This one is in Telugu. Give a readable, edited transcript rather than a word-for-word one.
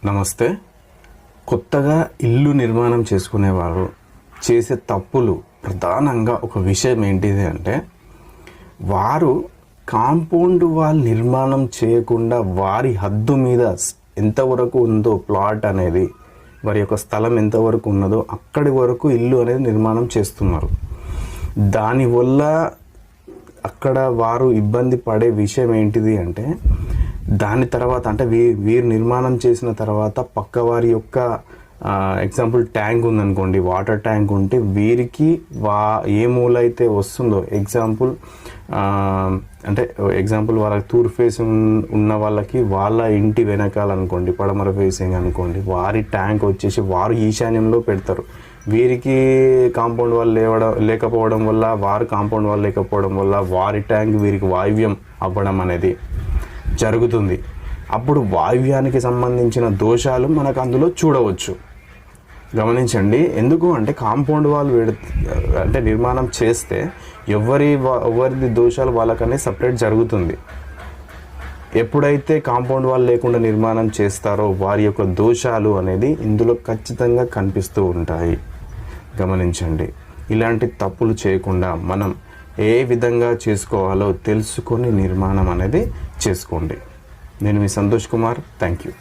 నమస్తే. కొత్తగా ఇల్లు నిర్మాణం చేసుకునేవారు చేసే తప్పులు ప్రధానంగా ఒక విషయం ఏంటిది అంటే, వారు కాంపౌండ్ వాల్ నిర్మాణం చేయకుండా వారి హద్దు మీద ఎంతవరకు ఉందో ప్లాట్ అనేది, వారి యొక్క స్థలం ఎంతవరకు ఉన్నదో అక్కడి వరకు ఇల్లు అనేది నిర్మాణం చేస్తున్నారు. దానివల్ల అక్కడ వారు ఇబ్బంది పడే విషయం ఏంటిది అంటే, దాని తర్వాత అంటే వీరు నిర్మాణం చేసిన తర్వాత పక్క వారి యొక్క ఎగ్జాంపుల్ ట్యాంక్ ఉందనుకోండి, వాటర్ ట్యాంక్ ఉంటే వీరికి ఏ మూల అయితే వస్తుందో ఎగ్జాంపుల్ వాళ్ళకి తూర్పు ఫేసింగ్ ఉన్న వాళ్ళకి వాళ్ళ ఇంటి వెనకాలనుకోండి, పడమర ఫేసింగ్ అనుకోండి, వారి ట్యాంక్ వచ్చేసి వారు ఈశాన్యంలో పెడతారు. వీరికి కాంపౌండ్ వాల్ లేకపోవడం వల్ల, వారు కాంపౌండ్ వాల్ లేకపోవడం వల్ల వారి ట్యాంక్ వీరికి వాయువ్యం అవ్వడం అనేది జరుగుతుంది. అప్పుడు వాయువ్యానికి సంబంధించిన దోషాలు మనకు అందులో చూడవచ్చు. గమనించండి. ఎందుకు అంటే కాంపౌండ్ వాల్ అంటే నిర్మాణం చేస్తే ఎవరిది దోషాలు వాళ్ళకనే సపరేట్ జరుగుతుంది. ఎప్పుడైతే కాంపౌండ్ వాల్ లేకుండా నిర్మాణం చేస్తారో వారి యొక్క దోషాలు అనేది ఇందులో ఖచ్చితంగా కనిపిస్తూ ఉంటాయి. గమనించండి. ఇలాంటి తప్పులు చేయకుండా మనం ఏ విధంగా చేసుకోవాలో తెలుసుకొని నిర్మాణం అనేది చేసుకోండి. నేను మీ సంతోష్ కుమార్. Thank you.